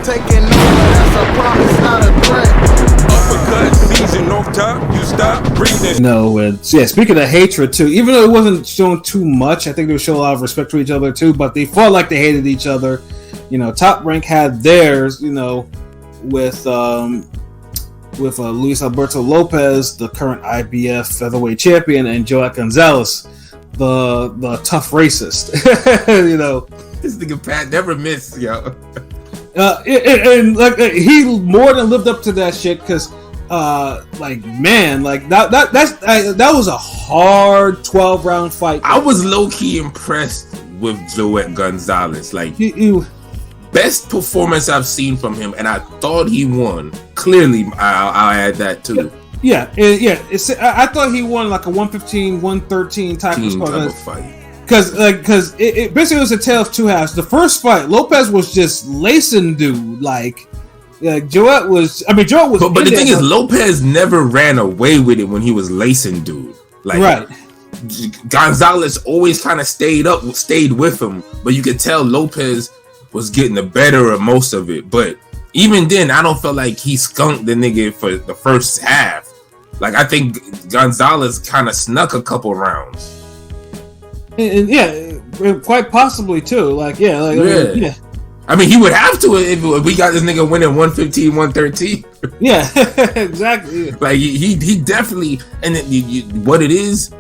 taking over, that's a promise, not a threat. Uppercut, season off top, you stop breathing. And speaking of hatred too, even though it wasn't shown too much, I think they showed a lot of respect for each other too, but they felt like they hated each other. Top Rank had theirs, with Luis Alberto Lopez, the current IBF featherweight champion, and Joet Gonzalez, the tough racist. This nigga Pat never missed, yo. He more than lived up to that shit because, that was a hard 12-round fight. I was low key impressed with Joet Gonzalez. Best performance I've seen from him, and I thought he won. Clearly, I'll add that too. Yeah. I thought he won like a 115-113 type of fight. Because it basically was a tale of two halves. The first fight, Lopez was just lacing dude. Joet was. But the thing is, Lopez never ran away with it when he was lacing dude. Right. Gonzalez always kind of stayed with him, but you could tell Lopez was getting the better of most of it. But even then, I don't feel like he skunked the nigga for the first half. I think Gonzalez kind of snuck a couple rounds. And quite possibly too. Yeah. I mean, he would have to if we got this nigga winning 115-113. Yeah, exactly. He definitely, and what it is,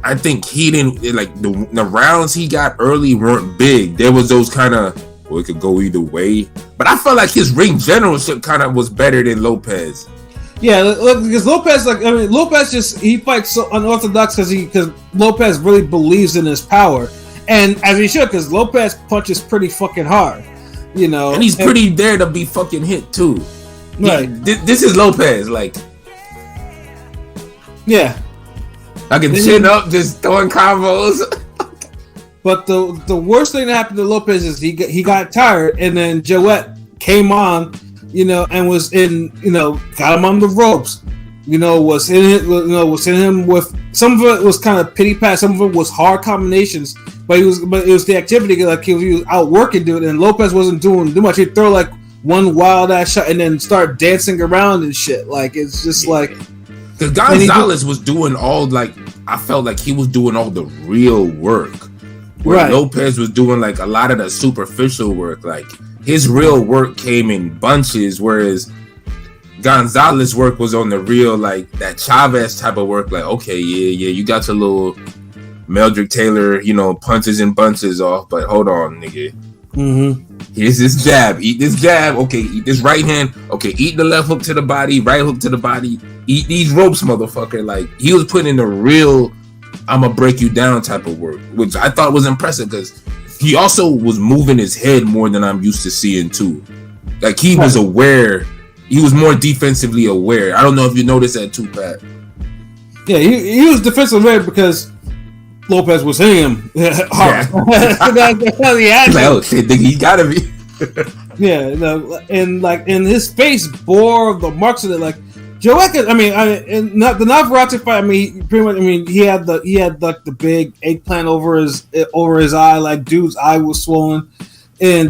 I think he didn't the rounds he got early weren't big. There was those kind of it could go either way, but I felt like his ring generalship kind of was better than Lopez. Yeah, because Lopez, Lopez he fights so unorthodox because Lopez really believes in his power, and as he should, because Lopez punches pretty fucking hard, and he's pretty there to be fucking hit too. Right. This is Lopez, yeah. I can chin up, just throwing combos. But the worst thing that happened to Lopez is he got tired, and then Joet came on, and was in, got him on the ropes, was in him with some of it was kind of pity pat, some of it was hard combinations, but it was the activity he was outworking dude, and Lopez wasn't doing too much. He'd throw one wild ass shot and then start dancing around and shit. It's just because Gonzalez was doing I felt like he was doing all the real work. Where right. Lopez was doing a lot of the superficial work. His real work came in bunches, whereas Gonzalez's work was on the real, that Chavez type of work. Okay, yeah, you got your little Meldrick Taylor, punches and bunches off, but hold on, nigga. Mm-hmm. Here's this jab. Eat this jab. Okay, eat this right hand. Okay, eat the left hook to the body, right hook to the body. Eat these ropes, motherfucker. He was putting in the real I'ma break you down type of work, which I thought was impressive because he also was moving his head more than I'm used to seeing too. He was aware. He was more defensively aware. I don't know if you noticed that too, Pat. Yeah, he was defensively aware because Lopez was hitting him hard. Yeah. Oh shit, nigga, he gotta be. And his face bore the marks of it. Joet, the Navarrete fight. He had the big eggplant over his eye. Dude's eye was swollen, he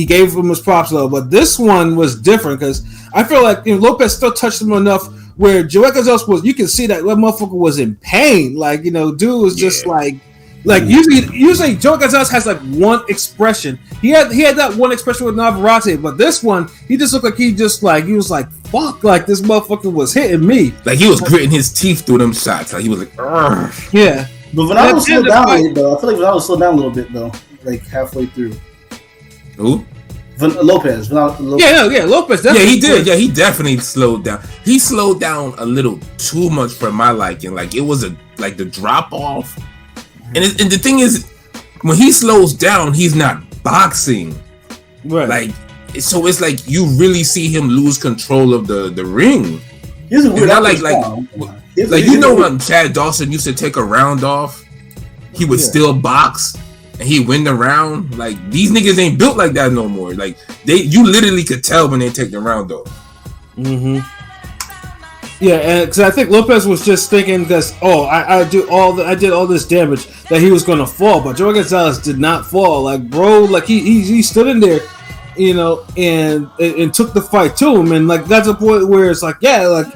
gave him his props though. But this one was different because I feel like Lopez still touched him enough where Joet Gonzalez was. You can see that motherfucker was in pain. Dude was just usually Joet Gonzalez has one expression. He had that one expression with Navarrete, but this one he just looked like he was fuck, this motherfucker was hitting me. He was gritting his teeth through them shots. He was Urgh. Yeah. But Venado slowed down a little, though. I feel like Venado slowed down a little bit though, halfway through. Who? Lopez. Yeah, Lopez. Yeah, he did. Yeah, he definitely slowed down. He slowed down a little too much for my liking. It was the drop off. And the thing is, when he slows down, he's not boxing. Right. So it's you really see him lose control of the ring. He's a weird when Chad Dawson used to take a round off, he would still box and he'd win the round. These niggas ain't built like that no more. You literally could tell when they take the round off. Mm-hmm. Yeah, and because I think Lopez was just thinking because I did all this damage that he was gonna fall, but Joet Gonzalez did not fall. Like bro, like he stood in there, you know, and took the fight to him, and like that's a point where it's like yeah, like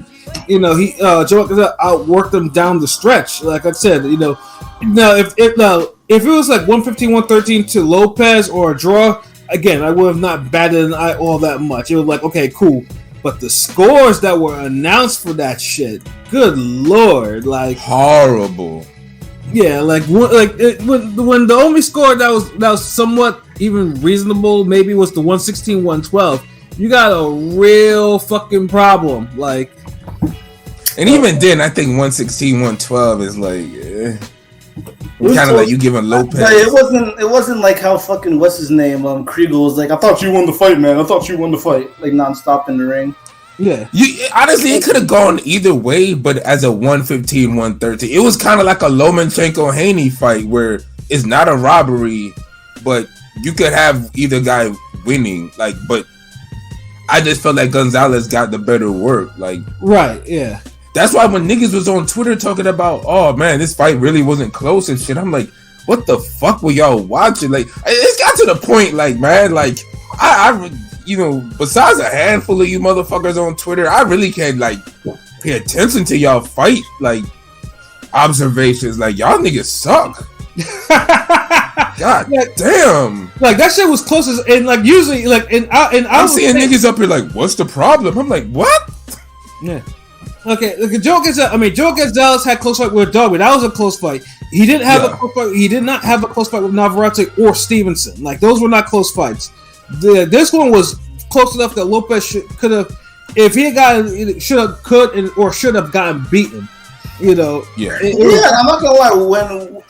you know he Joet Gonzalez outworked him down the stretch. Like I said, you know, now if it was like 115-113 to Lopez or a draw, again I would have not batted an eye all that much. It was like okay, cool. But the scores that were announced for that shit, good lord, like horrible. Yeah, like when the only score that was somewhat even reasonable, maybe was the 116-112. You got a real fucking problem, like. And even then, I think 116-112 is like. Kind of like you giving Lopez. It wasn't like how fucking what's his name Kriegel was like. I thought you won the fight, man. I thought you won the fight, like nonstop in the ring. Yeah, honestly, it could have gone either way. But as a 115-113, it was kind of like a Lomachenko-Haney fight where it's not a robbery, but you could have either guy winning. Like, but I just felt like Gonzalez got the better work. Like, right, yeah. That's why when niggas was on Twitter talking about, oh man, this fight really wasn't close and shit, I'm like, what the fuck were y'all watching? Like, it's got to the point, like, man, like, I you know, besides a handful of you motherfuckers on Twitter, I really can't, like, pay attention to y'all fight, like, observations. Like, y'all niggas suck. God damn. Like, that shit was closest, and, like, usually, like, I'm seeing niggas up here like, what's the problem? I'm like, what? Yeah. Okay, look, Joet Gonzalez had close fight with Dogby. That was a close fight. He didn't have a close fight. He did not have a close fight with Navarrete or Stevenson. Like those were not close fights. This one was close enough that Lopez could have, if he had gotten, should have gotten beaten. You know. Yeah. I'm not gonna lie.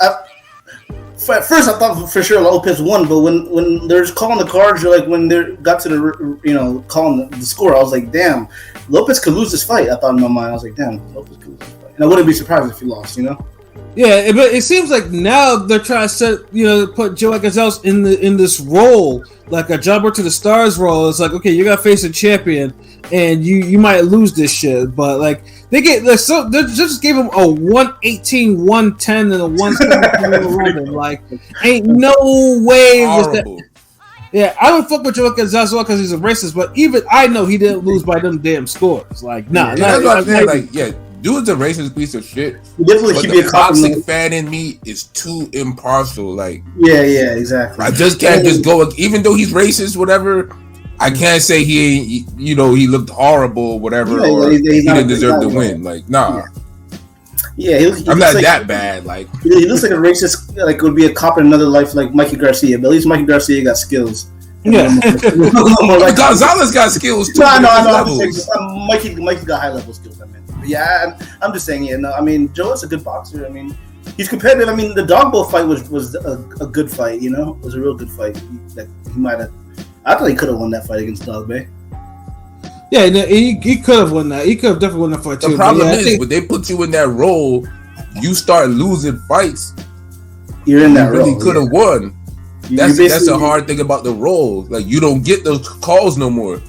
At first, I thought for sure Lopez won, but when they're calling the cards, or like when they got to the calling the score, I was like, damn, Lopez could lose this fight. I thought in my mind, I was like, damn, Lopez could lose this fight, and I wouldn't be surprised if he lost. You know. Yeah, but it seems like now they're trying to put Joet Gonzalez in this role, like a jumper to the stars role. It's like, okay, you're gonna face a champion, and you might lose this shit, but like. They just gave him a 118, 110, and a 111. Like, ain't no way was that. Yeah, I don't fuck with Joet Gonzalez because he's a racist, but even I know he didn't lose by them damn scores. Like, nah. That's what I'm saying. Like, yeah, dude's a racist piece of shit. Definitely should be a toxic fan in me is too impartial. Like, yeah, exactly. I just can't just go, even though he's racist, whatever. I can't say he looked horrible or whatever, or he didn't deserve to win. Like, nah. Yeah, I'm not that bad. Like, he looks like a racist, like would be a cop in another life, like Mikey Garcia. But at least Mikey Garcia got skills. Yeah, like Gonzalez got skills too. No, I know. Mikey got high level skills. I mean, but yeah, I'm just saying. Yeah, no, I mean, Joet's a good boxer. I mean, he's competitive. I mean, the Dogbo fight was a good fight. You know, it was a real good fight. That he might have. I thought he could have won that fight against Dog Bay. Yeah, he could have won that. He could have definitely won that fight too. The problem is, when they put you in that role, you start losing fights. You're in that role. You really could have won. That's a hard thing about the role. Like, you don't get those calls no more.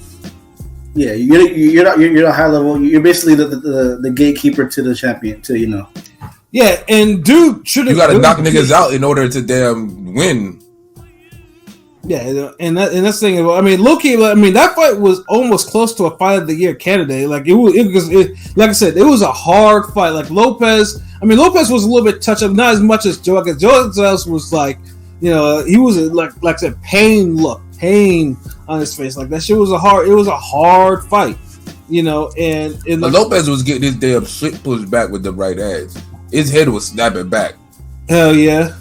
Yeah, you're not high level. You're basically the gatekeeper to the champion. To Yeah, and dude should have. You got to knock niggas out in order to damn win. Yeah, and that's the thing. I mean, low-key, I mean, that fight was almost close to a fight of the year candidate. Like it was like I said, it was a hard fight. Like Lopez was a little bit touch up, not as much as Joet. Because Joet Gonzalez was like, he was like I said, pain on his face. Like that shit was a hard fight, And but Lopez was getting his damn shit pushed back with the right hands. His head was snapping back. Hell yeah.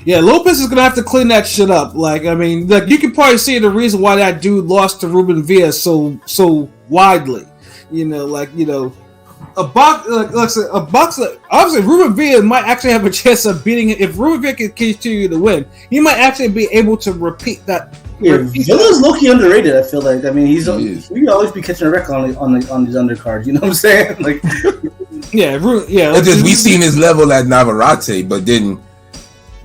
Yeah, Lopez is gonna have to clean that shit up. Like, I mean, like you can probably see the reason why that dude lost to Ruben Villa so widely. A boxer. Obviously, Ruben Villa might actually have a chance of beating him. If Ruben Villa can continue to win, he might actually be able to repeat that. Yeah, Villa's low-key underrated. I feel like. I mean, we always be catching a wreck on these undercards. You know what I'm saying? Like, yeah. Because we seen his level at Navarrete, but then.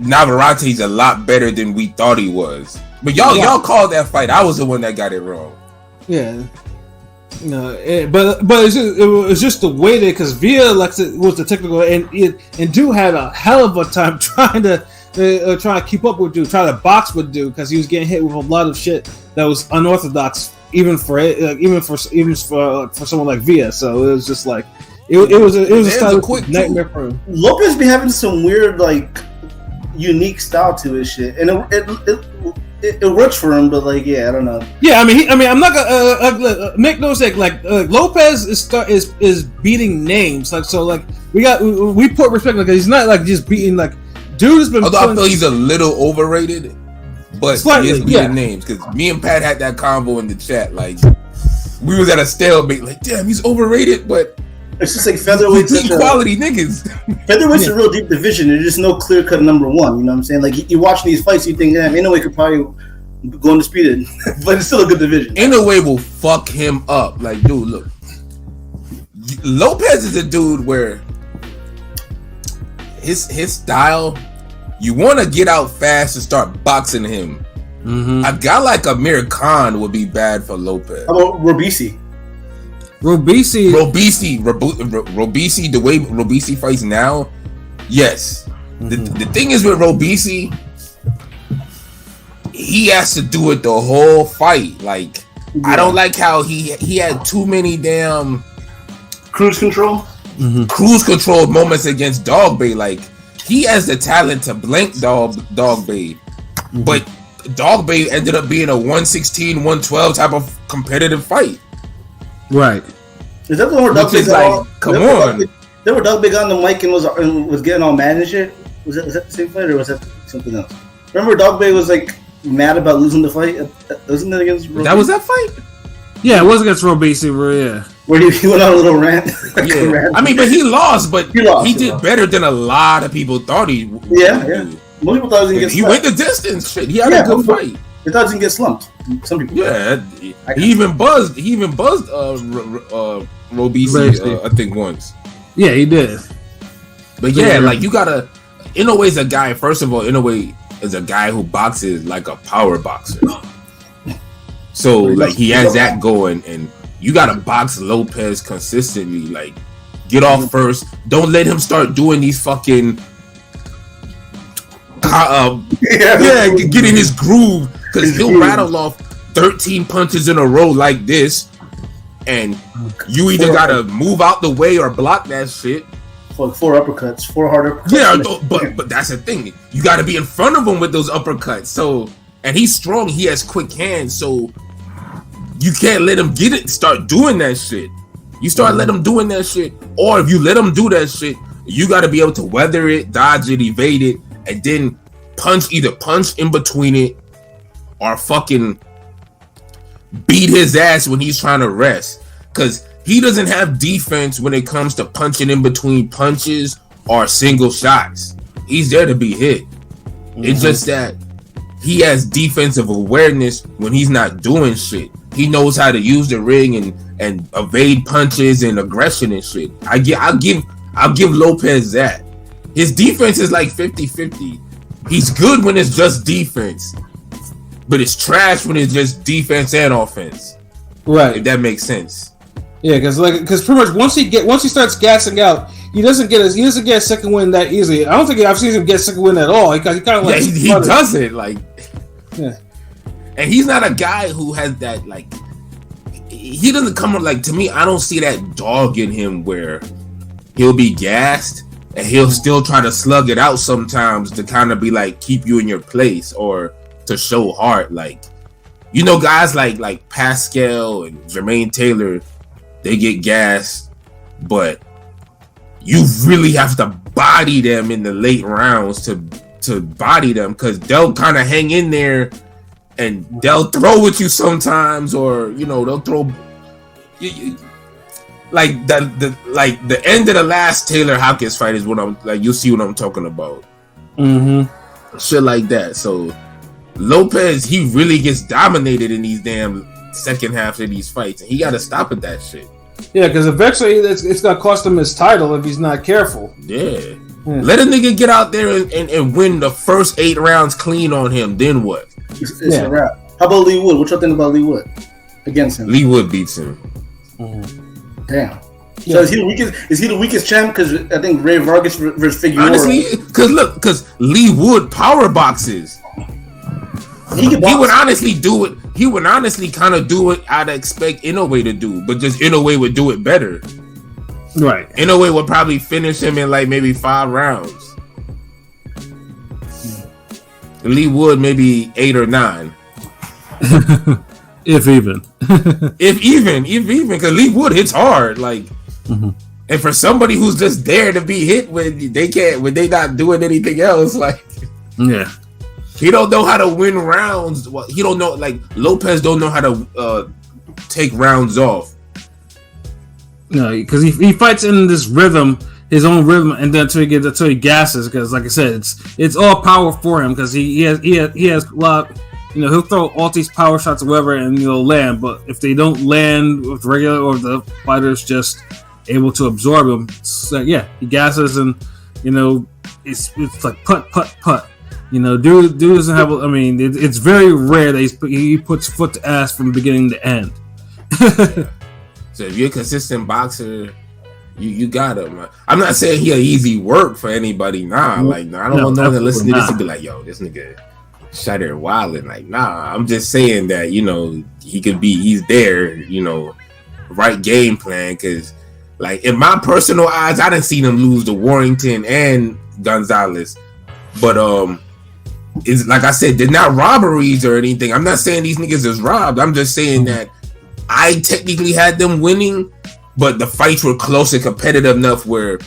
Navarrete's a lot better than we thought he was. But y'all called that fight. I was the one that got it wrong. Yeah. But it was just the way that because Villa was the technical and Dude had a hell of a time trying to keep up with Dude, trying to box with Dude because he was getting hit with a lot of shit that was unorthodox even for someone like Villa. So it was just like it was a style quick nightmare for him. Lopez be having some weird unique style to his shit, and it works for him, but I don't know. Yeah, I mean, I'm not gonna make no mistake. Lopez is beating names, we put respect because he's not just beating Dude has been. Although I feel he's a little overrated, but slightly, he is beating names because me and Pat had that convo in the chat. We was at a stalemate. Damn, he's overrated, but it's just featherweight. Quality niggas. Featherweight's a real deep division. There's just no clear cut number one. You know what I'm saying? You watch these fights, you think, damn, Inoue could probably go undisputed, but it's still a good division. Inoue will fuck him up. Dude, look, Lopez is a dude where his style, you want to get out fast and start boxing him. Mm-hmm. A guy like Amir Khan would be bad for Lopez. How about Robisi? Robisi, the way Robisi fights now, yes. Mm-hmm. The thing is with Robisi, he has to do it the whole fight. I don't like how he had too many damn cruise control moments against Dog Bay. He has the talent to blank Dog Bay, but Dog Bay ended up being a 116, 112 type of competitive fight. Right. Is that the one where Dog Bay got come on. There were Dog Bay got on the mic and was getting all mad and shit? Was that the same fight or was that something else? Remember Dog Bay was mad about losing the fight? Wasn't that against Robisi? That was that fight? Yeah, it was against Robisi, yeah. Where he went on a little rant. Yeah. I mean, but he lost, but he did better than a lot of people thought he would. Yeah. Most people thought he was going to get slumped. He went the distance. Shit. He had a good fight. They thought he was going to get slumped. Some people. Yeah. He even buzzed Robisi, I think, once. Yeah, he did. But yeah, you gotta. Inoue's a guy. First of all, Inoue is a guy who boxes like a power boxer. So he has that going, and you gotta box Lopez consistently. Get off first. Don't let him start doing these fucking. Get in his groove because he'll rattle off 13 punches in a row like this, and you either gotta move out the way or block that shit. 4 uppercuts, 4 hard uppercuts. Yeah, but that's the thing. You got to be in front of him with those uppercuts. So, and he's strong. He has quick hands. So, you can't let him start doing that shit. You start letting him doing that shit, or if you let him do that shit, you got to be able to weather it, dodge it, evade it, and then either punch in between it, or fucking beat his ass when he's trying to rest. Because he doesn't have defense when it comes to punching in between punches or single shots. He's there to be hit. Mm-hmm. It's just that he has defensive awareness when he's not doing shit. He knows how to use the ring and evade punches and aggression and shit. I'll give Lopez that. His defense is 50-50. He's good when it's just defense, but it's trash when it's just defense and offense. Right. If that makes sense. Yeah, because pretty much once he starts gassing out, he doesn't get a second win that easily. I don't think I've seen him get a second win at all. He kind of he doesn't yeah. And he's not a guy who has that he doesn't come up to me. I don't see that dog in him where he'll be gassed and he'll still try to slug it out sometimes to kind of be keep you in your place or to show heart. Guys like Pascal and Jermaine Taylor, they get gassed, but you really have to body them in the late rounds to body them because they'll kind of hang in there and they'll throw at you sometimes, or they'll throw the end of the last Taylor Hawkins fight is what I'm you'll see what I'm talking about. Mm-hmm. Shit like that. So Lopez, he really gets dominated in these damn second half of these fights, and he got to stop at that shit. Yeah, because eventually it's gonna cost him his title if he's not careful. Yeah. Let a nigga get out there and win the first 8 rounds clean on him. Then what? It's a wrap. How about Lee Wood? What y'all think about Lee Wood against him? Lee Wood beats him. Damn. So is he the weakest? Is he the weakest champ? Because I think Ray Vargas versus Figueroa. Honestly, because Lee Wood power boxes. He would honestly do it. He would honestly kind of do it. I'd expect Inoue to do, but just Inoue would do it better. Right. Inoue would probably finish him in like maybe 5 rounds. Lee Wood maybe 8 or 9. If even. if even, because Lee Wood hits hard, like. And for somebody who's just there to be hit when they not doing anything else, like, yeah, he don't know how to win rounds. Well, he don't know, like Lopez don't know how to take rounds off. No, because he fights in this rhythm, his own rhythm, and then until he gasses. Because, like I said, it's all power for him. Because he has a lot. You know, he'll throw all these power shots or whatever, and land. But if they don't land with regular, or the fighters just able to absorb him, so, he gasses, and it's like putt. Dude doesn't have. I mean, it's very rare that he puts foot to ass from beginning to end. So if you're a consistent boxer, you got him. I'm not saying he easy work for anybody. Nah, like I don't want no one to listen to this and be like, yo, this nigga shot there wilding. Like, nah, I'm just saying that he's there. Right game plan, because. Like, in my personal eyes, I didn't see them lose to Warrington and Gonzalez. But, it's like I said, they're not robberies or anything. I'm not saying these niggas is robbed. I'm just saying that I technically had them winning, but the fights were close and competitive enough where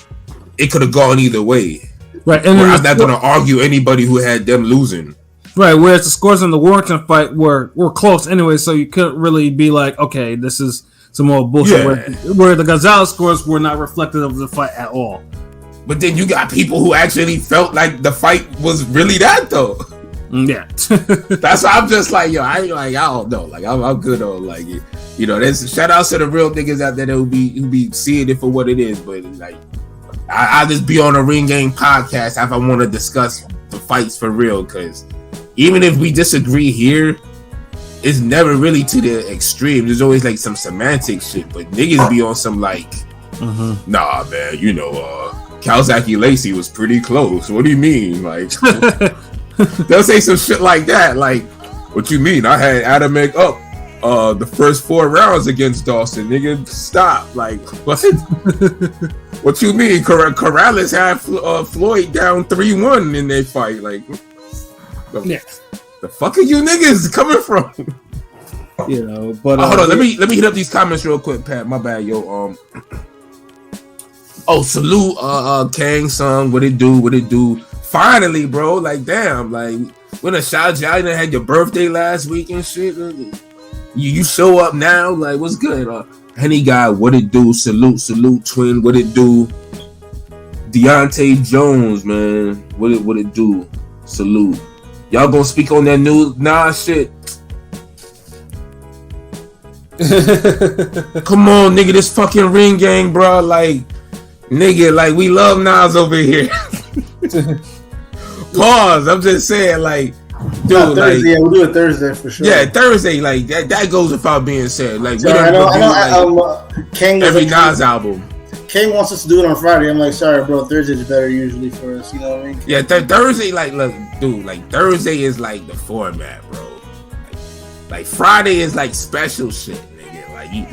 it could have gone either way. Right. And I'm not going to argue anybody who had them losing. Right. Whereas the scores in the Warrington fight were close anyway, so you couldn't really be like, okay, this is some more bullshit. Yeah. Where the Gonzalez scores were not reflective of the fight at all. But then you got people who actually felt like the fight was really that though. Yeah. That's why I'm just like, yo, I don't know. Like I'm good on like there's shout outs to the real niggas out there who be seeing it for what it is. But like I'll just be on a Ring Game podcast if I want to discuss the fights for real, because even if we disagree here, it's never really to the extreme. There's always like some semantic shit, but niggas be on some like, nah, man, Kawasaki Lacey was pretty close. What do you mean? Like, they'll say some shit like that. Like, what you mean? I had Adamek up the first 4 rounds against Dawson. Nigga, stop. Like, what? What you mean? Corrales had Floyd down 3-1 in their fight. Like, the fuck are you niggas coming from? But hold on, let me hit up these comments real quick, Pat. My bad, yo. Salute, Kang Sung. What it do? Finally, bro. Like, damn. Like, when a shout out, you had your birthday last week and shit. You show up now. Like, what's good? Henny guy, what it do? Salute, twin. What it do? Deontay Jones, man. What it do? Salute. Y'all gonna speak on that new shit? Come on, nigga, this fucking Ring Gang, bro. Like, nigga, like we love Nas over here. Pause. I'm just saying, like, dude, Thursday, we'll do it Thursday for sure. Yeah, Thursday, like that goes without being said. Like, sorry, we don't review King every Nas album. King wants us to do it on Friday. I'm like, sorry, bro. Thursday's better usually for us. You know what I mean? Yeah, Thursday, like, look, dude, like Thursday is like the format, bro. Like Friday is like special shit, nigga. Like,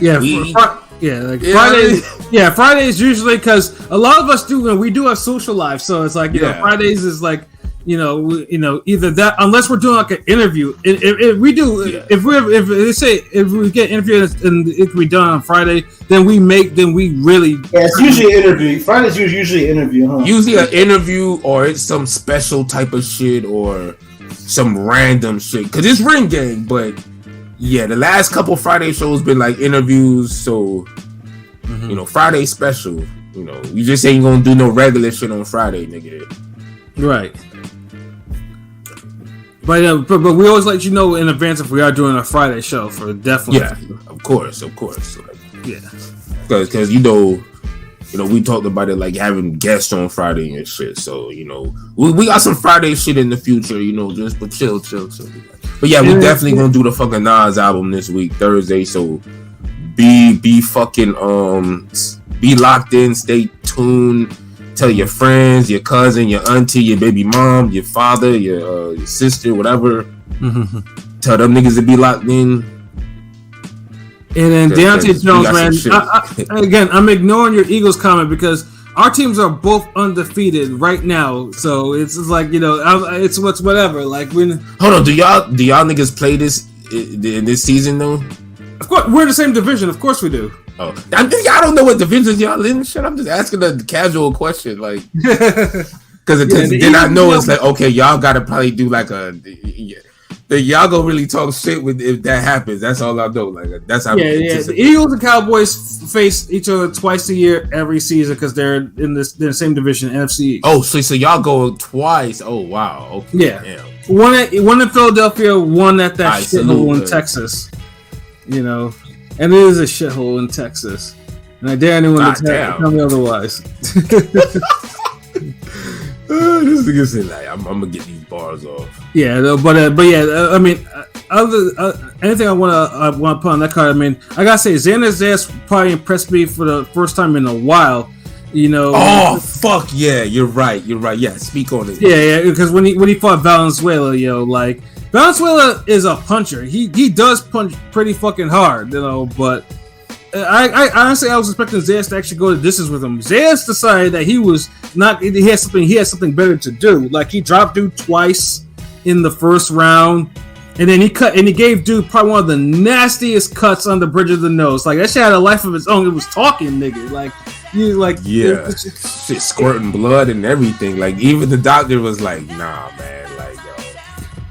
Fridays. Yeah, Fridays usually, because a lot of us we do have social lives, so it's like Fridays is like either that, unless we're doing like an interview. If we get interviewed and if we done on Friday, then we really. Yeah, it's usually an interview. Friday's usually an interview, huh? Usually an interview, or it's some special type of shit, or some random shit. Because it's Ring Gang, but yeah, the last couple Friday shows been like interviews, so Friday special. We just ain't gonna do no regular shit on Friday, nigga. Right. But we always let you know in advance if we are doing a Friday show for definitely. Yeah, of course. Yeah, because we talked about it like having guests on Friday and shit. So we got some Friday shit in the future. But chill. But yeah, we definitely gonna do the fucking Nas album this week, Thursday. So be fucking be locked in, stay tuned. Tell your friends, your cousin, your auntie, your baby mom, your father, your sister, whatever. Tell them niggas to be locked in. And then Deontay Jones, man. Again, I'm ignoring your Eagles comment because our teams are both undefeated right now. So it's like, it's whatever. Like when hold on, do y'all niggas play this in this season though? Of course, we're in the same division. Of course we do. Oh, I don't know what divisions y'all in. Shit, I'm just asking a casual question, like, because then I know it's like, okay, y'all gotta probably do like y'all gonna really talk shit with if that happens. That's all I know. Like that's how. Yeah. The Eagles and Cowboys face each other twice a year every season because they're in the same division, NFC. Oh, so y'all go twice. Oh wow. Okay. Yeah. Damn. One in Philadelphia, one at that shithole in Texas. And it is a shithole in Texas. And I dare anyone to tell me otherwise. This nigga said, like, I'm gonna get these bars off. Yeah, but yeah, I mean, anything I want to put on that card. I mean, I gotta say, Xander Zayas probably impressed me for the first time in a while. Oh fuck yeah, you're right. Yeah, speak on it. Yeah, because when he fought Valenzuela, like Valenzuela is a puncher. He does punch pretty fucking hard, but I honestly I was expecting Zayas to actually go the distance with him. Zayas decided that he was not. He had something better to do. Like he dropped dude twice in the first round, and then he gave dude probably one of the nastiest cuts on the bridge of the nose. Like that shit had a life of its own. It was talking, nigga. Like you like shit squirting blood and everything. Like even the doctor was like, nah, man. Like yo.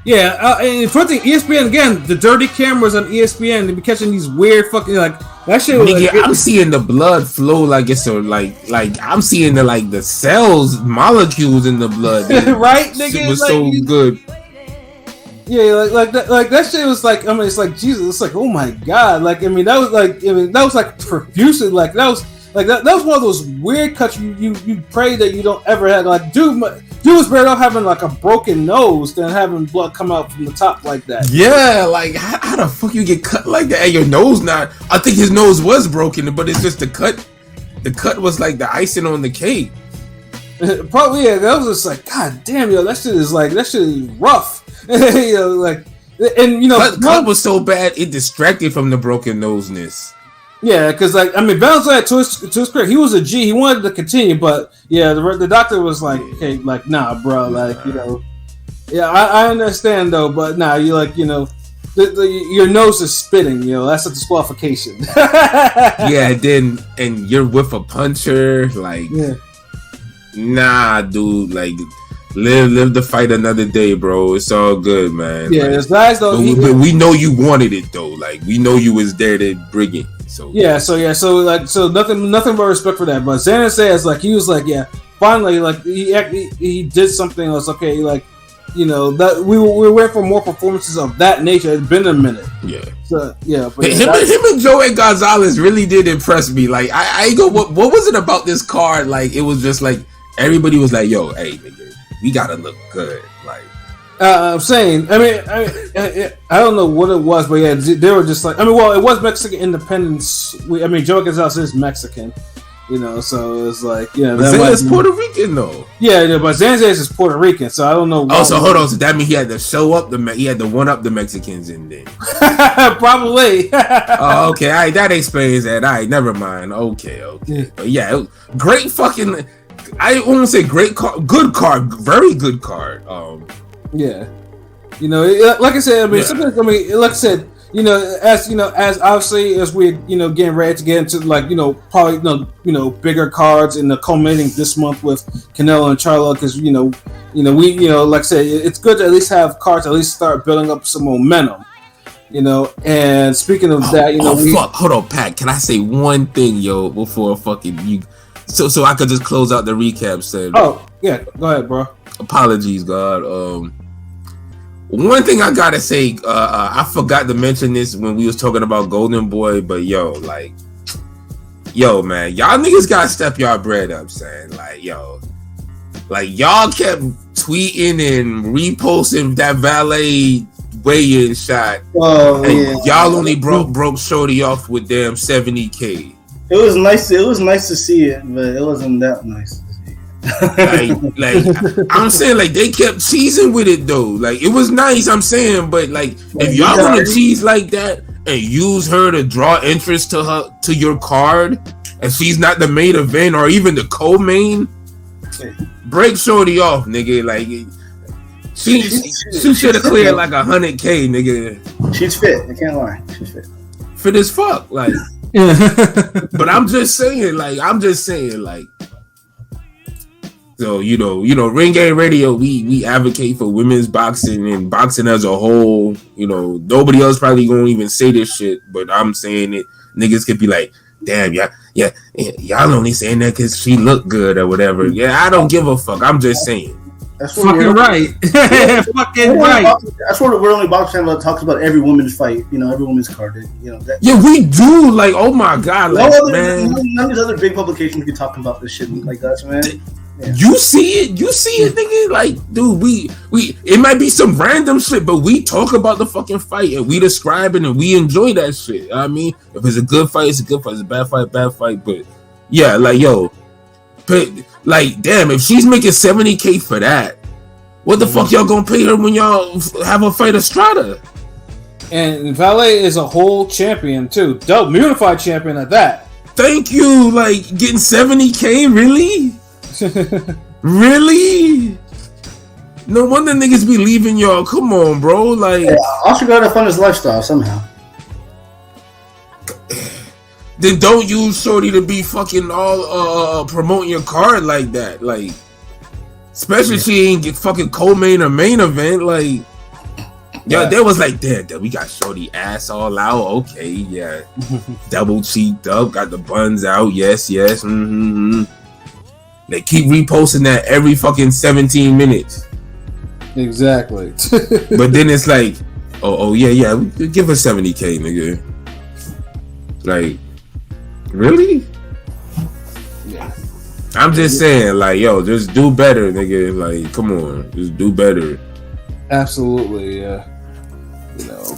Yeah, and for thing, ESPN again, the dirty cameras on ESPN, they be catching these weird fucking like that shit. Nigga, I'm seeing the blood flow like it's like I'm seeing the cells molecules in the blood. Right, nigga, it was so good. Yeah, like that shit was like, I mean, it's like Jesus, it's like, oh my god, like I mean that was like profusely, like that was one of those weird cuts you pray that you don't ever have. Like dude was better off having like a broken nose than having blood come out from the top like that. Yeah, like how the fuck you get cut like that? And your nose not? I think his nose was broken, but it's just the cut. The cut was like the icing on the cake. Probably yeah. That was just like, god damn, that shit is rough. Like and cut was so bad it distracted from the broken noseness. Yeah, because like I mean, Valenzuela to his credit, he was a G. He wanted to continue, but yeah, the doctor was like, "Hey, like, nah, bro, like, yeah, I understand though, but nah, you like, your nose is spitting, that's a disqualification." Yeah, and you're with a puncher, like, nah, dude, like, live the fight another day, bro. It's all good, man. Yeah, there's guys though. But we know you wanted it though, like, we know you was there to bring it. So nothing but respect for that. But Xander says like he was like, yeah, finally, like he did something else. Okay, like that we were waiting for more performances of that nature. It's been a minute. Yeah. So yeah, but him and Joet Gonzalez really did impress me. Like I go, what was it about this card? Like it was just like everybody was like, yo, hey, nigga, we gotta look good. Like. I'm saying, I don't know what it was, but yeah, they were just like, it was Mexican independence. Joe Gonzalez is Mexican, so it's like, yeah. Zanzar's Puerto Rican though. Yeah, but Zanzar's is Puerto Rican, so I don't know. Oh, so hold on, so that means he had to show up he had to one up the Mexicans in there. Probably. Oh, okay, all right, that explains that. All right, never mind. Okay, but yeah, great fucking. I won't say great card, good card, very good card. Yeah, like I said, sometimes, like I said, as obviously as we're getting ready to get into like probably bigger cards in the culminating this month with Canelo and Charlo, because we like I said, it's good to at least have cards at least start building up some momentum. And speaking of that, fuck, hold on, Pat. Can I say one thing, before fucking you? So I could just close out the recap. Said. Oh yeah, go ahead, bro. Apologies, God. One thing I gotta say, I forgot to mention this when we was talking about Golden Boy, but man, y'all niggas gotta step y'all bread up, saying like y'all kept tweeting and reposting that valet weigh-in shot. Oh And yeah. y'all only broke Shorty off with damn 70K. It was nice. It was nice to see it, but it wasn't that nice to see it. like I'm saying, like they kept cheesing with it though. Like it was nice. I'm saying, but like if y'all gonna cheese like that and use her to draw interest to your card, and she's not the main event or even the co-main, break Shorty off, nigga. Like she should have cleared like 100K, nigga. She's fit. I can't lie. She's fit. Fit as fuck, like. But I'm just saying, like. So you know, Ring Game Radio, we advocate for women's boxing and boxing as a whole. You know, nobody else probably gonna even say this shit, but I'm saying it. Niggas could be like, damn, y'all only saying that because she looked good or whatever. Yeah, I don't give a fuck. I'm just saying. That's fucking right. Fucking right. That's what we're only boxing channel that talks about every woman's fight. You know, every woman's card. You know. Yeah, we do. Like, oh my god, like man. None of these other big publications be talking about this shit like us, man. Yeah. You see it, nigga. Like, dude, we it might be some random shit, but we talk about the fucking fight and we describe it and we enjoy that shit. I mean, if it's a good fight, it's a good fight. It's a bad fight, bad fight. But yeah, like yo, but like damn, if she's making 70K for that, what the fuck y'all gonna pay her when y'all have a fight Estrada? And Valet is a whole champion too, dope, unified champion at that. Thank you. Like getting 70K, really? Really? No wonder niggas be leaving y'all. Come on, bro. Like, yeah, Oscar gotta fund his lifestyle somehow. Then don't use Shorty to be fucking all promoting your card like that. Like, especially if she ain't get fucking co-main or main event. Like, yeah, there was like, damn, we got Shorty ass all out. Okay, yeah, double cheeked up, got the buns out. Yes. Mm-hmm. They keep reposting that every fucking 17 minutes. Exactly. But then it's like, oh yeah, give us 70K, nigga. Like, really? Yeah. I'm just saying, like, yo, just do better, nigga. Like, come on, just do better. Absolutely, yeah. You know,